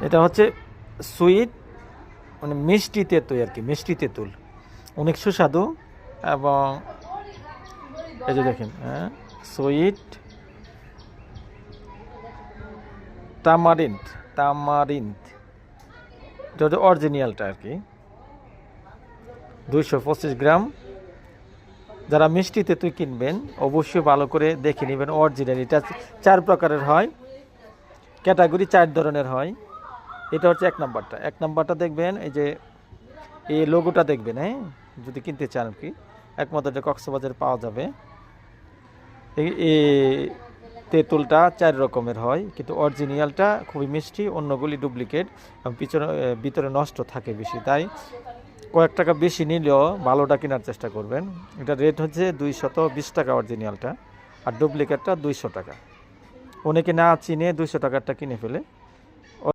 এটা হচ্ছে সুইট, মানে মিষ্টি তেঁতুল আর কি, মিষ্টি তেঁতুল, অনেক সুস্বাদু। এবং এই যে দেখেন, হ্যাঁ, সুইট তামারিন্ড, তামারিন্ড, এটা হচ্ছে অরিজিনালটা আর কি, 225 গ্রাম। যারা মিষ্টি তেঁতুল কিনবেন অবশ্যই ভালো করে দেখে নেবেন অরিজিনাল। এটা 4 প্রকারের হয়, ক্যাটাগরি 4 ধরনের হয়। এটা হচ্ছে 1 নাম্বারটা। 1 নাম্বারটা দেখবেন, এই যে এই লোগোটা দেখবেন, হ্যাঁ, যদি কিনতে চান আর কি। একমাত্র এটা কক্সবাজারে পাওয়া যাবে। এই তেঁতুলটা 4 রকমের হয়, কিন্তু অরিজিনালটা খুবই মিষ্টি, অন্যগুলি ডুপ্লিকেট এবং ভিতরে নষ্ট থাকে বেশি। তাই কয়েক টাকা বেশি নিলেও ভালোটা কেনার চেষ্টা করবেন। এটা রেট হচ্ছে 220 টাকা অরিজিনালটা, আর ডুপ্লিকেটটা 200 টাকা। অনেকে না চিনে 200 টাকারটা কিনে ফেলে।